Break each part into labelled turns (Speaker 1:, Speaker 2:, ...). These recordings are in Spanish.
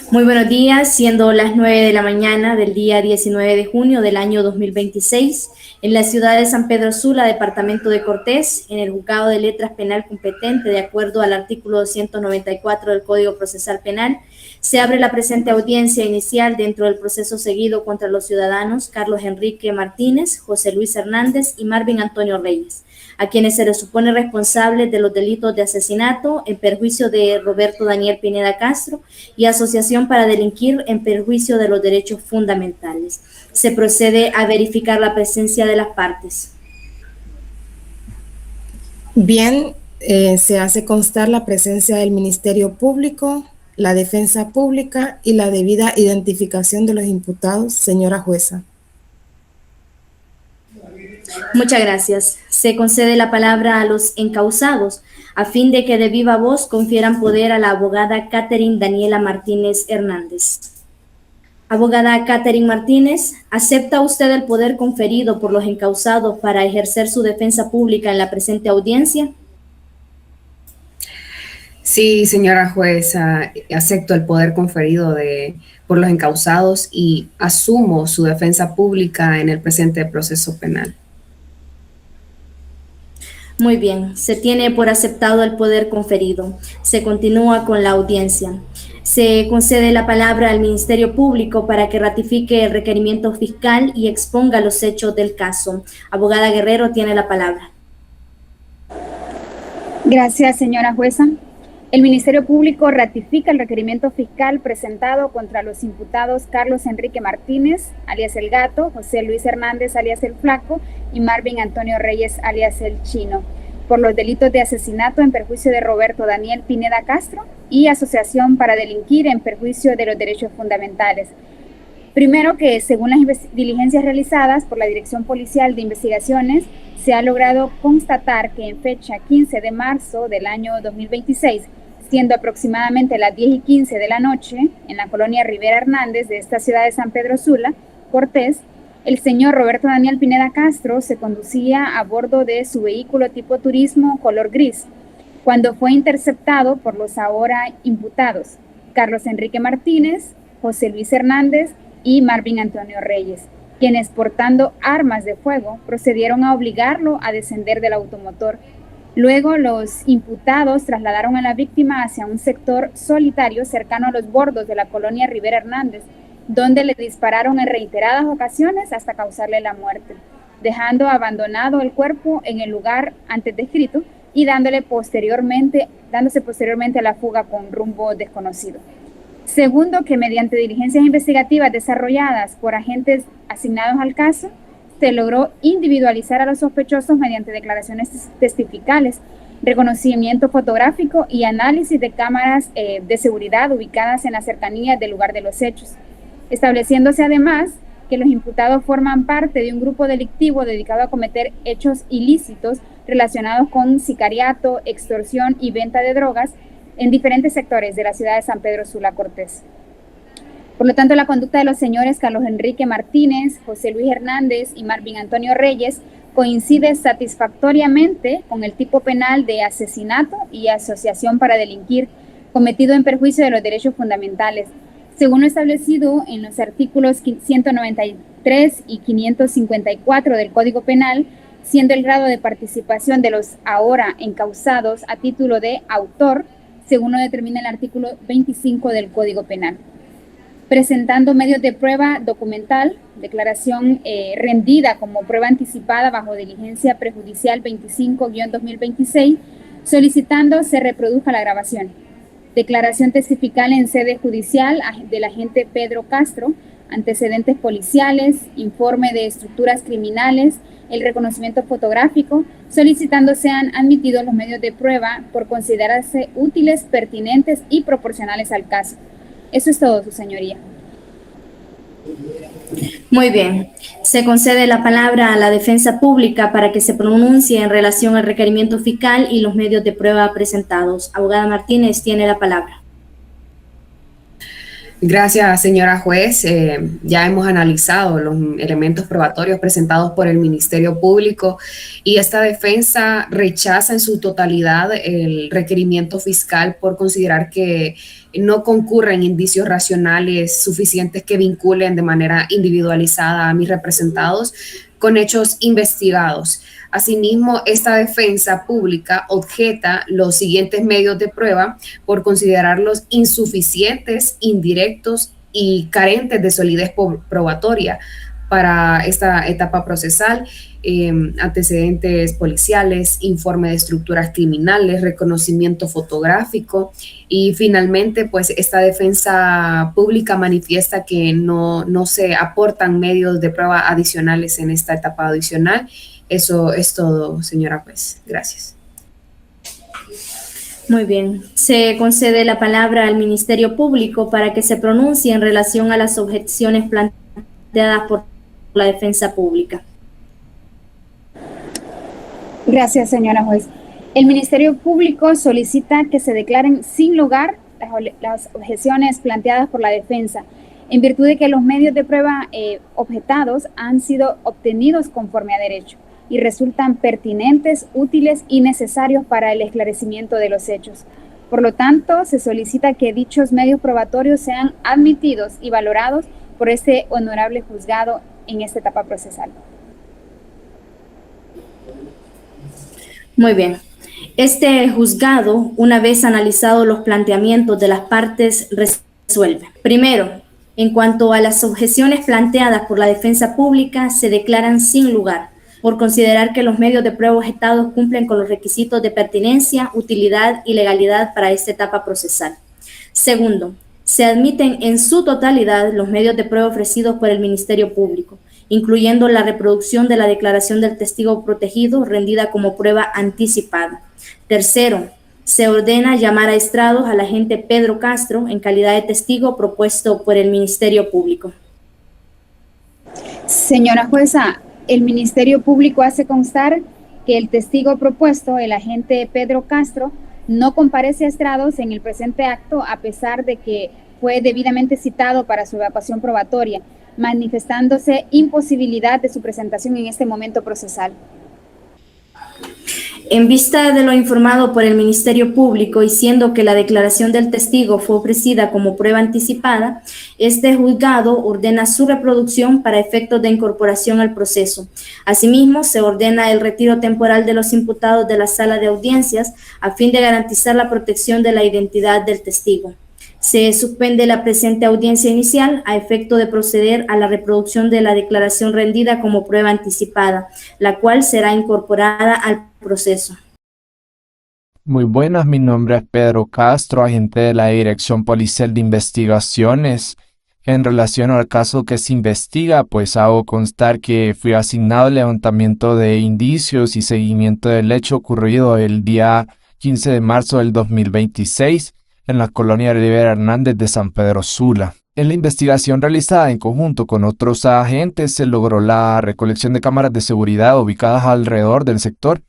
Speaker 1: Muy buenos días, siendo las 9 de la mañana del día 19 de junio del año 2026, en la ciudad de San Pedro Sula, departamento de Cortés, en el juzgado de letras penal competente, de acuerdo al artículo 294 del Código Procesal Penal, se abre la presente audiencia inicial dentro del proceso seguido contra los ciudadanos Carlos Enrique Martínez, José Luis Hernández y Marvin Antonio Reyes, a quienes se les supone responsables de los delitos de asesinato en perjuicio de Roberto Daniel Pineda Castro y asociación para delinquir en perjuicio de los derechos fundamentales. Se procede a verificar la presencia de las partes.
Speaker 2: Bien, se hace constar la presencia del Ministerio Público, la defensa pública y la debida identificación de los imputados, señora jueza.
Speaker 1: Muchas gracias. Se concede la palabra a los encausados a fin de que de viva voz confieran poder a la abogada Catherine Daniela Martínez Hernández. Abogada Catherine Martínez, ¿acepta usted el poder conferido por los encausados para ejercer su defensa pública en la presente audiencia?
Speaker 3: Sí, señora jueza, acepto el poder conferido por los encausados y asumo su defensa pública en el presente proceso penal.
Speaker 1: Muy bien, se tiene por aceptado el poder conferido. Se continúa con la audiencia. Se concede la palabra al Ministerio Público para que ratifique el requerimiento fiscal y exponga los hechos del caso. Abogada Guerrero tiene la palabra.
Speaker 4: Gracias, señora jueza. El Ministerio Público ratifica el requerimiento fiscal presentado contra los imputados Carlos Enrique Martínez, alias El Gato, José Luis Hernández, alias El Flaco, y Marvin Antonio Reyes, alias El Chino, por los delitos de asesinato en perjuicio de Roberto Daniel Pineda Castro y asociación para delinquir en perjuicio de los derechos fundamentales. Primero, que según las diligencias realizadas por la Dirección Policial de Investigaciones, se ha logrado constatar que en fecha 15 de marzo del año 2026, siendo aproximadamente las 10:15 de la noche, en la colonia Rivera Hernández de esta ciudad de San Pedro Sula, Cortés, el señor Roberto Daniel Pineda Castro se conducía a bordo de su vehículo tipo turismo color gris, cuando fue interceptado por los ahora imputados Carlos Enrique Martínez, José Luis Hernández y Marvin Antonio Reyes, quienes portando armas de fuego procedieron a obligarlo a descender del automotor. Luego los imputados trasladaron a la víctima hacia un sector solitario cercano a los bordos de la colonia Rivera Hernández, donde le dispararon en reiteradas ocasiones hasta causarle la muerte, dejando abandonado el cuerpo en el lugar antes descrito y dándose posteriormente a la fuga con rumbo desconocido. Segundo, que mediante diligencias investigativas desarrolladas por agentes asignados al caso, se logró individualizar a los sospechosos mediante declaraciones testificales, reconocimiento fotográfico y análisis de cámaras de seguridad ubicadas en las cercanías del lugar de los hechos, estableciéndose además que los imputados forman parte de un grupo delictivo dedicado a cometer hechos ilícitos relacionados con sicariato, extorsión y venta de drogas en diferentes sectores de la ciudad de San Pedro Sula Cortés. Por lo tanto, la conducta de los señores Carlos Enrique Martínez, José Luis Hernández y Marvin Antonio Reyes coincide satisfactoriamente con el tipo penal de asesinato y asociación para delinquir cometido en perjuicio de los derechos fundamentales, según lo establecido en los artículos 193 y 554 del Código Penal, siendo el grado de participación de los ahora encausados a título de autor, según lo determina el artículo 25 del Código Penal. Presentando medios de prueba documental, declaración rendida como prueba anticipada bajo diligencia prejudicial 25-2026, solicitando se reproduzca la grabación. Declaración testifical en sede judicial del agente Pedro Castro, antecedentes policiales, informe de estructuras criminales, el reconocimiento fotográfico, solicitando sean admitidos los medios de prueba por considerarse útiles, pertinentes y proporcionales al caso. Eso es todo, su señoría.
Speaker 1: Muy bien. Se concede la palabra a la defensa pública para que se pronuncie en relación al requerimiento fiscal y los medios de prueba presentados. Abogada Martínez tiene la palabra.
Speaker 3: Gracias, señora juez. Ya hemos analizado los elementos probatorios presentados por el Ministerio Público y esta defensa rechaza en su totalidad el requerimiento fiscal por considerar que no concurren indicios racionales suficientes que vinculen de manera individualizada a mis representados con hechos investigados. Asimismo, esta defensa pública objeta los siguientes medios de prueba por considerarlos insuficientes, indirectos y carentes de solidez probatoria para esta etapa procesal, antecedentes policiales, informe de estructuras criminales, reconocimiento fotográfico y finalmente pues esta defensa pública manifiesta que no se aportan medios de prueba adicionales en esta etapa adicional. Eso es todo, señora juez. Gracias.
Speaker 1: Muy bien. Se concede la palabra al Ministerio Público para que se pronuncie en relación a las objeciones planteadas por la defensa pública.
Speaker 4: Gracias, señora juez. El Ministerio Público solicita que se declaren sin lugar las objeciones planteadas por la defensa, en virtud de que los medios de prueba objetados han sido obtenidos conforme a derecho y resultan pertinentes, útiles y necesarios para el esclarecimiento de los hechos. Por lo tanto, se solicita que dichos medios probatorios sean admitidos y valorados por este honorable juzgado en esta etapa procesal.
Speaker 1: Muy bien. Este juzgado, una vez analizados los planteamientos de las partes, resuelve. Primero, en cuanto a las objeciones planteadas por la defensa pública, se declaran sin lugar, por considerar que los medios de prueba objetados cumplen con los requisitos de pertinencia, utilidad y legalidad para esta etapa procesal. Segundo, se admiten en su totalidad los medios de prueba ofrecidos por el Ministerio Público, incluyendo la reproducción de la declaración del testigo protegido rendida como prueba anticipada. Tercero, se ordena llamar a estrados al agente Pedro Castro en calidad de testigo propuesto por el Ministerio Público.
Speaker 4: Señora jueza, el Ministerio Público hace constar que el testigo propuesto, el agente Pedro Castro, no comparece a estrados en el presente acto a pesar de que fue debidamente citado para su evacuación probatoria, manifestándose imposibilidad de su presentación en este momento procesal.
Speaker 1: En vista de lo informado por el Ministerio Público y siendo que la declaración del testigo fue ofrecida como prueba anticipada, este juzgado ordena su reproducción para efectos de incorporación al proceso. Asimismo, se ordena el retiro temporal de los imputados de la sala de audiencias a fin de garantizar la protección de la identidad del testigo. Se suspende la presente audiencia inicial a efecto de proceder a la reproducción de la declaración rendida como prueba anticipada, la cual será incorporada al proceso.
Speaker 5: Muy buenas, mi nombre es Pedro Castro, agente de la Dirección Policial de Investigaciones. En relación al caso que se investiga, pues hago constar que fui asignado al levantamiento de indicios y seguimiento del hecho ocurrido el día 15 de marzo del 2026 en la colonia Rivera Hernández de San Pedro Sula. En la investigación realizada en conjunto con otros agentes se logró la recolección de cámaras de seguridad ubicadas alrededor del sector,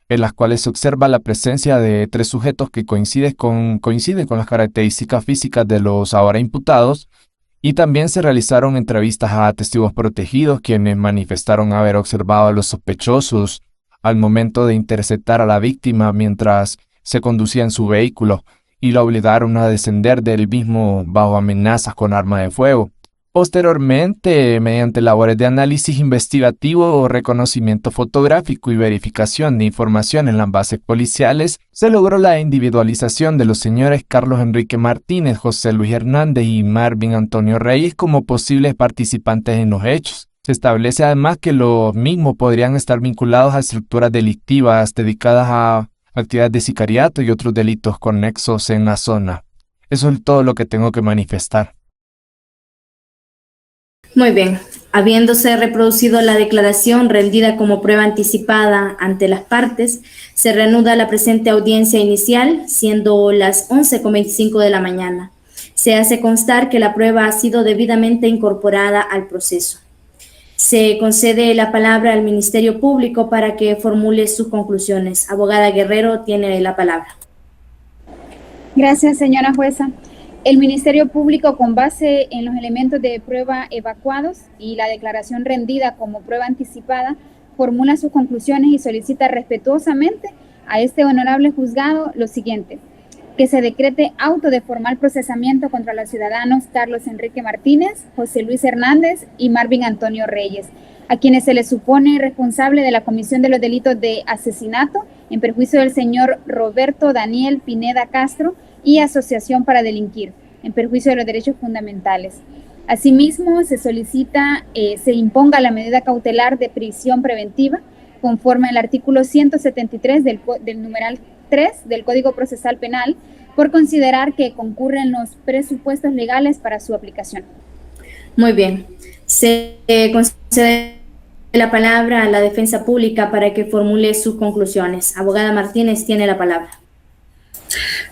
Speaker 5: en las cuales se observa la presencia de 3 sujetos que coinciden con las características físicas de los ahora imputados, y también se realizaron entrevistas a testigos protegidos quienes manifestaron haber observado a los sospechosos al momento de interceptar a la víctima mientras se conducía en su vehículo y la obligaron a descender del mismo bajo amenazas con arma de fuego. Posteriormente, mediante labores de análisis investigativo, reconocimiento fotográfico y verificación de información en las bases policiales, se logró la individualización de los señores Carlos Enrique Martínez, José Luis Hernández y Marvin Antonio Reyes como posibles participantes en los hechos. Se establece además que los mismos podrían estar vinculados a estructuras delictivas dedicadas a actividades de sicariato y otros delitos conexos en la zona. Eso es todo lo que tengo que manifestar.
Speaker 1: Muy bien. Habiéndose reproducido la declaración rendida como prueba anticipada ante las partes, se reanuda la presente audiencia inicial, siendo las 11:25 de la mañana. Se hace constar que la prueba ha sido debidamente incorporada al proceso. Se concede la palabra al Ministerio Público para que formule sus conclusiones. Abogada Guerrero tiene la palabra.
Speaker 4: Gracias, señora jueza. El Ministerio Público, con base en los elementos de prueba evacuados y la declaración rendida como prueba anticipada, formula sus conclusiones y solicita respetuosamente a este honorable juzgado lo siguiente. que se decrete auto de formal procesamiento contra los ciudadanos Carlos Enrique Martínez, José Luis Hernández y Marvin Antonio Reyes, a quienes se les supone responsable de la comisión de los delitos de asesinato en perjuicio del señor Roberto Daniel Pineda Castro y asociación para delinquir en perjuicio de los derechos fundamentales. Asimismo, se solicita se imponga la medida cautelar de prisión preventiva conforme al artículo 173 del numeral 3 del Código Procesal Penal por considerar que concurren los presupuestos legales para su aplicación.
Speaker 1: Muy bien. Se concede la palabra a la defensa pública para que formule sus conclusiones. Abogada Martínez tiene la palabra.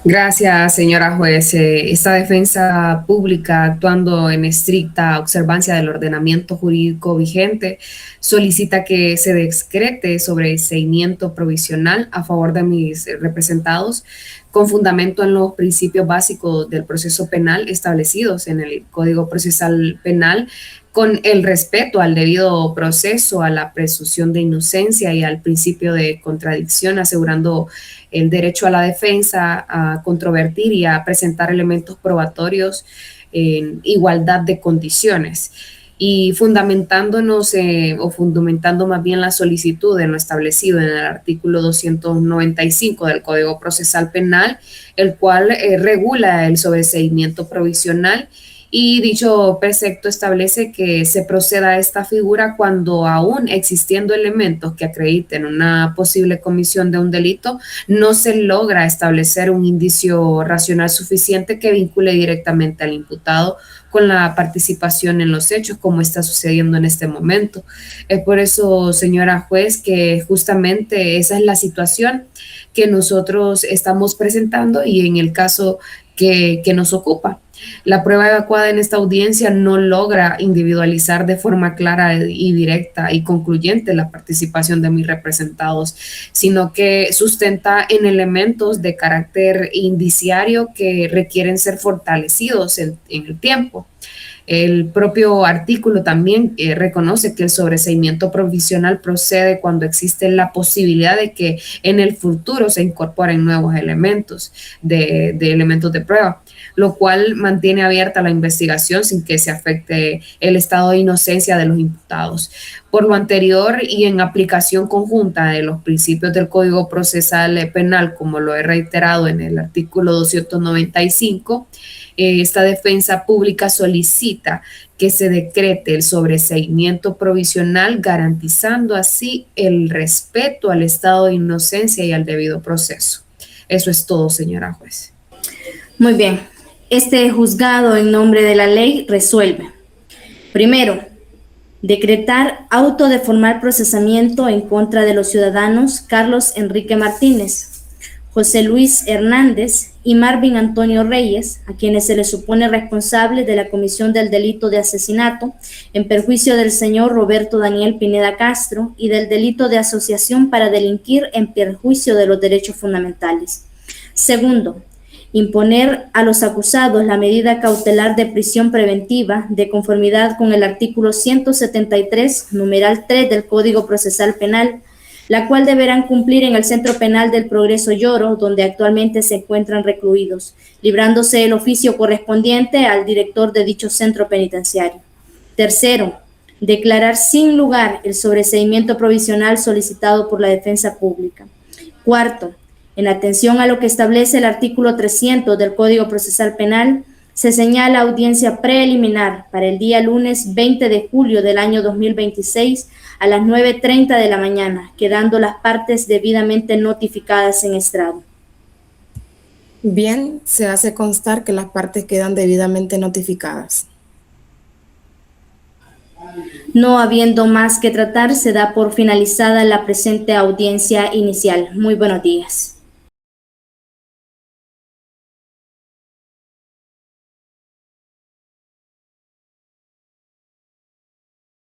Speaker 3: Gracias, señora juez. Esta defensa pública, actuando en estricta observancia del ordenamiento jurídico vigente, solicita que se decrete sobreseimiento provisional a favor de mis representados con fundamento en los principios básicos del proceso penal establecidos en el Código Procesal Penal, con el respeto al debido proceso, a la presunción de inocencia y al principio de contradicción, asegurando el derecho a la defensa, a controvertir y a presentar elementos probatorios en igualdad de condiciones. Y fundamentando más bien la solicitud en lo establecido en el artículo 295 del Código Procesal Penal, el cual regula el sobreseimiento provisional. Y dicho precepto establece que se proceda a esta figura cuando, aún existiendo elementos que acrediten una posible comisión de un delito, no se logra establecer un indicio racional suficiente que vincule directamente al imputado con la participación en los hechos, como está sucediendo en este momento. Es por eso, señora juez, que justamente esa es la situación que nosotros estamos presentando y en el caso que nos ocupa. La prueba evacuada en esta audiencia no logra individualizar de forma clara y directa y concluyente la participación de mis representados, sino que sustenta en elementos de carácter indiciario que requieren ser fortalecidos en el tiempo. El propio artículo también reconoce que el sobreseimiento provisional procede cuando existe la posibilidad de que en el futuro se incorporen nuevos elementos de elementos de prueba, lo cual mantiene abierta la investigación sin que se afecte el estado de inocencia de los imputados. Por lo anterior y en aplicación conjunta de los principios del Código Procesal Penal, como lo he reiterado en el artículo 295, esta defensa pública solicita que se decrete el sobreseimiento provisional, garantizando así el respeto al estado de inocencia y al debido proceso. Eso es todo, señora juez.
Speaker 1: Muy bien. Este juzgado, en nombre de la ley, resuelve. Primero, decretar auto de formal procesamiento en contra de los ciudadanos Carlos Enrique Martínez, José Luis Hernández y Marvin Antonio Reyes, a quienes se les supone responsables de la comisión del delito de asesinato en perjuicio del señor Roberto Daniel Pineda Castro y del delito de asociación para delinquir en perjuicio de los derechos fundamentales. Segundo, imponer a los acusados la medida cautelar de prisión preventiva de conformidad con el artículo 173, numeral 3 del Código Procesal Penal, la cual deberán cumplir en el Centro Penal del Progreso Lloro, donde actualmente se encuentran recluidos, librándose el oficio correspondiente al director de dicho centro penitenciario. Tercero, declarar sin lugar el sobreseimiento provisional solicitado por la defensa pública. Cuarto, en atención a lo que establece el artículo 300 del Código Procesal Penal, se señala audiencia preliminar para el día lunes 20 de julio del año 2026 a las 9:30 de la mañana, quedando las partes debidamente notificadas en estrado.
Speaker 2: Bien, se hace constar que las partes quedan debidamente notificadas.
Speaker 1: No habiendo más que tratar, se da por finalizada la presente audiencia inicial. Muy buenos días.